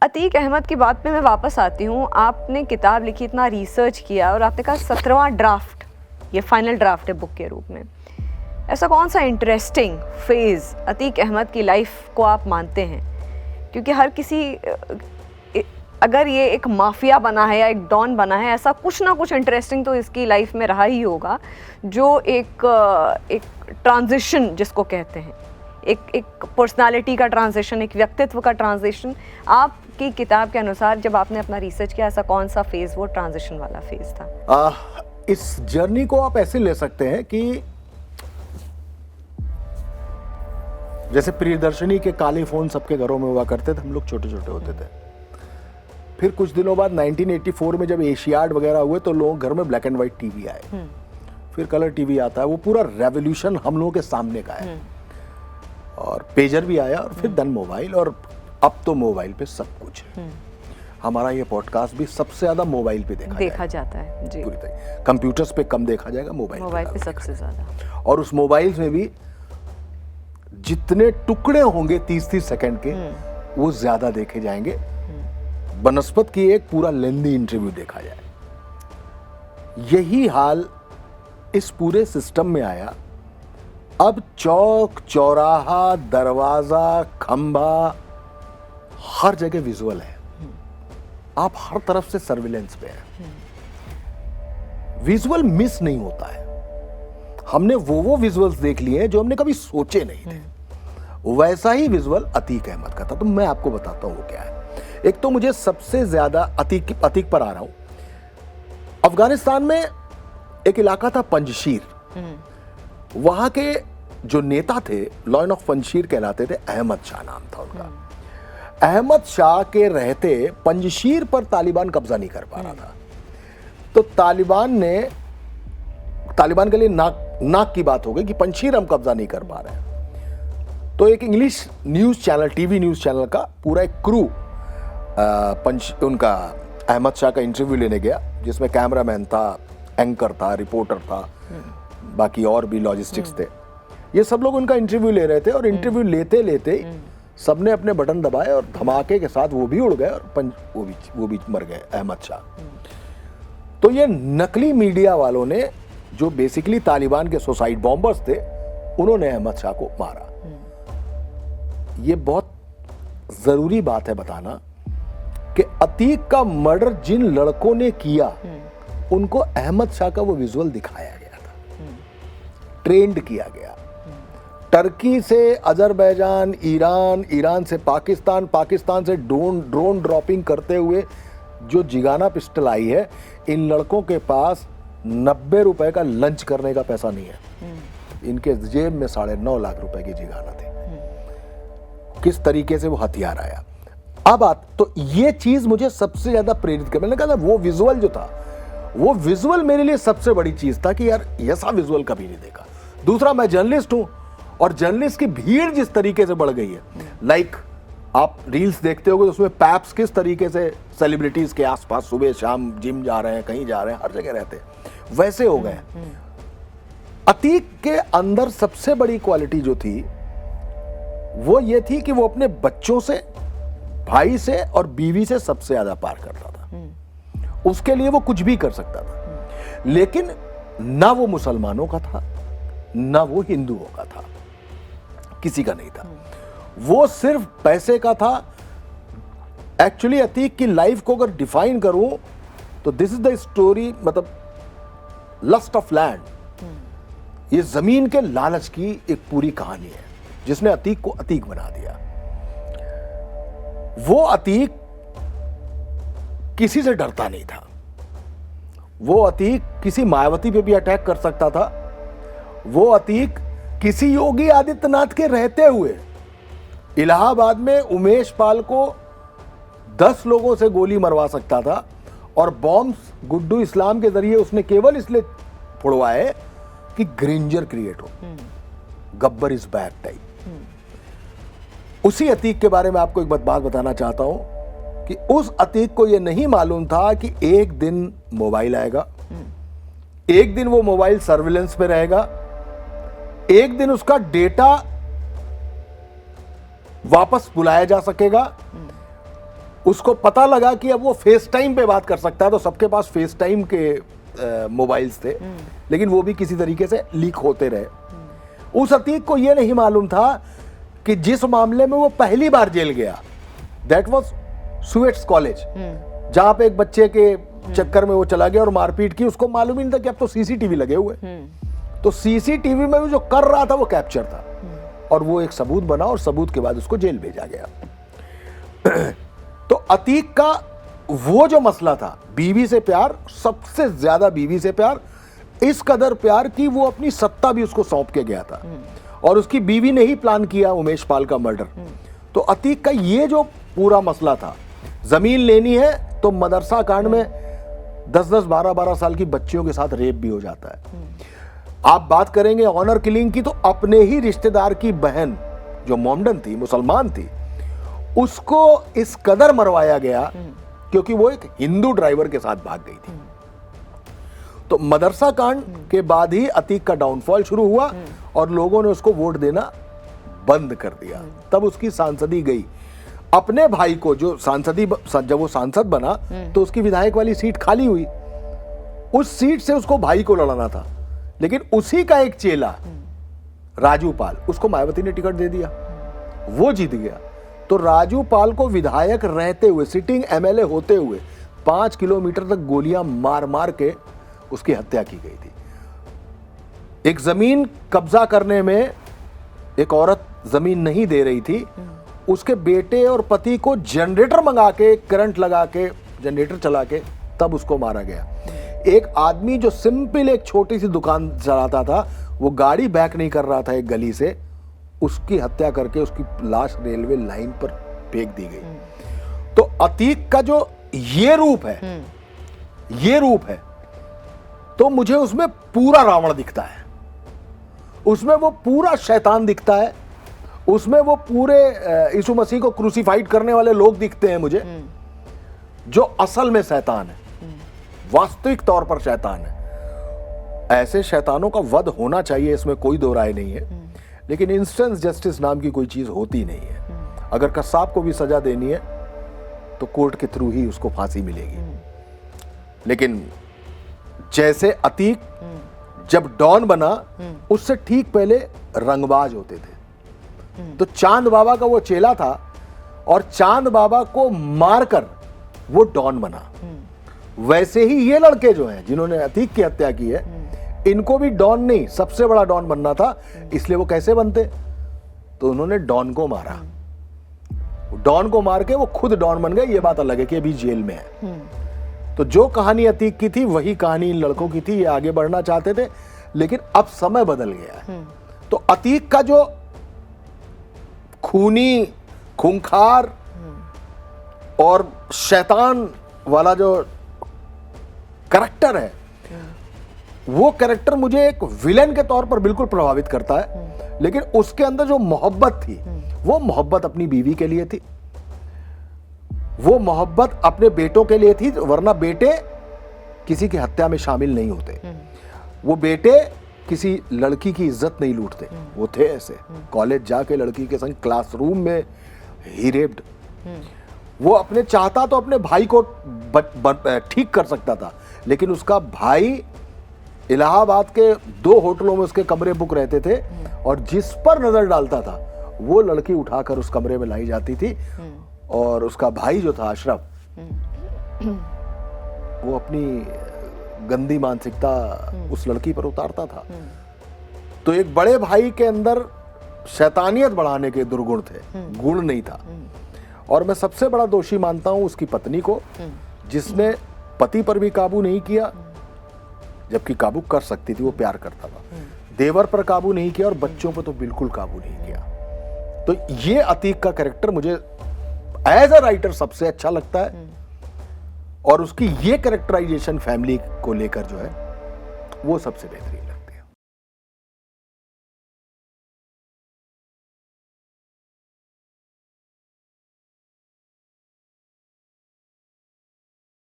अतीक अहमद की बात पे मैं वापस आती हूँ। आपने किताब लिखी, इतना रिसर्च किया और आपने कहा 17वां ड्राफ्ट, ये फाइनल ड्राफ्ट है बुक के रूप में। ऐसा कौन सा इंटरेस्टिंग फेज़ अतीक अहमद की लाइफ को आप मानते हैं? क्योंकि हर किसी, अगर ये एक माफिया बना है या एक डॉन बना है, ऐसा कुछ ना कुछ इंटरेस्टिंग तो इसकी लाइफ में रहा ही होगा, जो एक ट्रांजिशन जिसको कहते हैं, एक पर्सनालिटी का ट्रांजिशन, एक व्यक्तित्व का ट्रांजिशन। आपकी किताब के अनुसार जब आपने अपना रिसर्च किया, ऐसा कौन सा फेज़ वो ट्रांजिशन वाला फेज़ था? इस जर्नी को आप ऐसे ले सकते हैं कि जैसे प्रियदर्शनी के काले फोन सबके घरों में हुआ करते थे, हम लोग छोटे छोटे होते थे। फिर कुछ दिनों बाद 1984 में जब एशियाड वगैरह हुए तो लोगों घर में ब्लैक एंड व्हाइट टीवी आए, फिर कलर टीवी आता है। वो पूरा रेवोल्यूशन हम लोगों के सामने का है। और पेजर भी आया और फिर देन मोबाइल, और अब तो मोबाइल पे सब कुछ है। हमारा ये पॉडकास्ट भी सबसे ज्यादा मोबाइल पे देखा जाता है जी। पूरी तरह कंप्यूटर्स पे कम देखा जाएगा, मोबाइल पे सबसे ज्यादा। और उस मोबाइल में भी जितने टुकड़े होंगे 30-30 सेकंड के, वो ज्यादा देखे जाएंगे बनस्पत की एक पूरा लेंदी इंटरव्यू देखा जाए। यही हाल इस पूरे सिस्टम में आया। अब चौक चौराहा, दरवाजा, खंबा, हर जगह विजुअल है। आप हर तरफ से सर्विलेंस पे हैं। विजुअल मिस नहीं होता है। हमने वो विजुअल्स देख लिए हैं जो हमने कभी सोचे नहीं थे। वैसा ही विजुअल अतीक अहमद का था। तो मैं आपको बताता हूं वो क्या है। एक तो मुझे सबसे ज्यादा अतीक पर आ रहा हूं। अफगानिस्तान में एक इलाका था पंजशीर। वहां के जो नेता थे, लॉयन ऑफ पंजशीर कहलाते थे, अहमद शाह नाम था उनका। अहमद शाह के रहते पंजशीर पर तालिबान कब्जा नहीं कर पा रहा था। तो तालिबान के लिए नाक की बात हो गई कि पंजशीर हम कब्जा नहीं कर पा रहे हैं। तो एक English news channel, TV news channel का पूरा एक क्रू उनका अहमद शाह का इंटरव्यू लेने गया, जिसमें कैमरामैन था, एंकर था, रिपोर्टर था, बाकी और भी लॉजिस्टिक्स थे। ये सब लोग उनका इंटरव्यू ले रहे थे और इंटरव्यू लेते लेते सबने अपने बटन दबाए और धमाके के साथ वो भी उड़ गए और वो भी मर गए, अहमद शाह। तो ये नकली मीडिया वालों ने, जो बेसिकली तालिबान के सुसाइड बॉम्बर्स थे, उन्होंने अहमद शाह को मारा। ये बहुत जरूरी बात है बताना कि अतीक का मर्डर जिन लड़कों ने किया, उनको अहमद शाह का वो विजुअल दिखाया गया था, ट्रेंड किया गया। टर्की से अजरबैजान, ईरान से पाकिस्तान, पाकिस्तान से ड्रोन ड्रॉपिंग करते हुए जो जिगाना पिस्टल आई है, इन लड़कों के पास 90 रुपए का लंच करने का पैसा नहीं है। इनके जेब में 9.5 लाख रुपए की जिगाना थी। किस तरीके से वो हथियार आया। तो ये चीज मुझे सबसे ज्यादा प्रेरित कर, मैंने कहा था वो विजुअल जो था, वो विजुअल मेरे लिए सबसे बड़ी चीज था कि यार ऐसा विजुअल कभी नहीं देखा। दूसरा, मैं जर्नलिस्ट हूं और जर्नलिस्ट की भीड़ जिस तरीके से बढ़ गई है, लाइक आप रील्स देखते होगे तो उसमें पैप्स किस तरीके से सेलिब्रिटीज के आसपास सुबह शाम जिम जा रहे हैं, कहीं जा रहे हैं, हर जगह रहते हैं, वैसे हो गए। अतीक के अंदर सबसे बड़ी क्वालिटी जो थी वो ये थी कि वो अपने बच्चों से, भाई से और बीवी से सबसे ज्यादा प्यार करता था। उसके लिए वो कुछ भी कर सकता था। लेकिन ना वो मुसलमानों का था, ना वो हिंदुओं का था, किसी का नहीं था। वो सिर्फ पैसे का था। एक्चुअली अतीक की लाइफ को अगर डिफाइन करूं तो दिस इज द स्टोरी, मतलब लस्ट ऑफ लैंड। ये जमीन के लालच की एक पूरी कहानी है जिसने अतीक को अतीक बना दिया। वो अतीक किसी से डरता नहीं था। वो अतीक किसी मायावती पे भी अटैक कर सकता था। वो अतीक किसी योगी आदित्यनाथ के रहते हुए इलाहाबाद में उमेश पाल को 10 लोगों से गोली मरवा सकता था। और बॉम्ब्स गुड्डू इस्लाम के जरिए उसने केवल इसलिए फोड़वाए कि ग्रेंजर क्रिएट हो, गब्बर इज बैक टाइप। उसी अतीक के बारे में आपको एक बात बताना चाहता हूं कि उस अतीक को यह नहीं मालूम था कि एक दिन मोबाइल आएगा, एक दिन वो मोबाइल सर्विलेंस पे रहेगा, एक दिन उसका डेटा वापस बुलाया जा सकेगा। उसको पता लगा कि अब वो फेस टाइम पे बात कर सकता है, तो सबके पास फेस टाइम के मोबाइल्स थे, लेकिन वो भी किसी तरीके से लीक होते रहे। उस अतीक को ये नहीं मालूम था कि जिस मामले में वो पहली बार जेल गया, दैट वाज सुएट्स कॉलेज, जहां पे एक बच्चे के चक्कर में वो चला गया और मारपीट की। उसको मालूम ही नहीं था कि अब तो सीसीटीवी लगे हुए, तो सीसीटीवी में भी जो कर रहा था वो कैप्चर था, और वो एक सबूत बना, और सबूत के बाद उसको जेल भेजा गया। तो अतीक का वो जो मसला था, बीवी से प्यार, सबसे ज्यादा बीवी से प्यार, इस कदर प्यार कि वो अपनी सत्ता भी उसको सौंप के गया था, और उसकी बीवी ने ही प्लान किया उमेश पाल का मर्डर। तो अतीक का ये जो पूरा मसला था, जमीन लेनी है तो मदरसा कांड में 10-10, 12-12 साल की बच्चियों के साथ रेप भी हो जाता है। आप बात करेंगे ऑनर किलिंग की, तो अपने ही रिश्तेदार की बहन जो मोमडन थी, मुसलमान थी, उसको इस कदर मरवाया गया क्योंकि वो एक हिंदू ड्राइवर के साथ भाग गई थी। तो मदरसा कांड के बाद ही अतीक का डाउनफॉल शुरू हुआ, और लोगों ने उसको वोट देना बंद कर दिया। तब उसकी सांसदी गई। अपने भाई को जो जब वो सांसद बना, तो उसकी विधायक वाली सीट खाली हुई, उस सीट से उसको भाई को लड़ना था, लेकिन उसी का एक चेला राजू पाल, उसको मायावती ने टिकट दे दिया, वो जीत गया। तो राजू पाल को विधायक रहते हुए, सिटिंग एमएलए होते हुए, 5 किलोमीटर तक गोलियां मार मार के उसकी हत्या की गई थी। एक जमीन कब्जा करने में एक औरत जमीन नहीं दे रही थी, उसके बेटे और पति को जनरेटर मंगा के, करंट लगा के, जनरेटर चला के, तब उसको मारा गया। एक आदमी जो सिंपल एक छोटी सी दुकान चलाता था, वो गाड़ी बैक नहीं कर रहा था एक गली से, उसकी हत्या करके उसकी लाश रेलवे लाइन पर फेंक दी गई। तो अतीक का जो ये रूप है, तो मुझे उसमें पूरा रावण दिखता है, उसमें वो पूरा शैतान दिखता है, उसमें वो पूरे यीशु मसीह को क्रूसीफाइड करने वाले लोग दिखते हैं मुझे, जो असल में शैतान है, वास्तविक तौर पर शैतान है। ऐसे शैतानों का वध होना चाहिए, इसमें कोई दो राय नहीं है, लेकिन इंस्टेंस जस्टिस नाम की कोई चीज होती नहीं है। अगर कसाब को भी सजा देनी है तो कोर्ट के थ्रू ही उसको फांसी मिलेगी। लेकिन जैसे अतीक जब डॉन बना, उससे ठीक पहले रंगबाज होते थे। तो चांद बाबा का वो चेला था, और चांद बाबा को मारकर वो डॉन बना। वैसे ही ये लड़के जो हैं जिन्होंने अतीक की हत्या की है, इनको भी डॉन नहीं, सबसे बड़ा डॉन बनना था। इसलिए वो कैसे बनते? तो उन्होंने डॉन को मारा, डॉन को मार के वो खुद डॉन बन गए। ये बात अलग है कि अभी जेल में है। तो जो कहानी अतीक की थी वही कहानी इन लड़कों की थी। ये आगे बढ़ना चाहते थे, लेकिन अब समय बदल गया है। तो अतीक का जो खूनी, खूंखार और शैतान वाला जो कैरेक्टर है, वो कैरेक्टर मुझे एक विलेन के तौर पर बिल्कुल प्रभावित करता है। लेकिन उसके अंदर जो मोहब्बत थी, वो मोहब्बत अपनी बीवी के लिए थी, वो मोहब्बत अपने बेटों के लिए थी, वरना बेटे किसी की हत्या में शामिल नहीं होते। वो बेटे किसी लड़की की इज्जत नहीं लूटते। वो थे ऐसे, कॉलेज जाके लड़की के संग क्लासरूम में ही रेप्ड। वो अपने चाहता तो अपने भाई को ठीक कर सकता था, लेकिन उसका भाई इलाहाबाद के 2 होटलों में उसके कमरे बुक रहते थे, और जिस पर नजर डालता था वो लड़की उठाकर उस कमरे में लाई जाती थी। और उसका भाई जो था अशरफ, वो अपनी गंदी मानसिकता उस लड़की पर उतारता था। तो एक बड़े भाई के अंदर शैतानियत बढ़ाने के दुर्गुण थे, गुण नहीं था। और मैं सबसे बड़ा दोषी मानता हूं उसकी पत्नी को, जिसने पति पर भी काबू नहीं किया, जबकि काबू कर सकती थी, वो प्यार करता था। देवर पर काबू नहीं किया, और बच्चों पर तो बिल्कुल काबू नहीं किया। तो ये अतीक का कैरेक्टर मुझे एज अ राइटर सबसे अच्छा लगता है, और उसकी ये कैरेक्टराइजेशन फैमिली को लेकर जो है वो सबसे बेहतरीन है।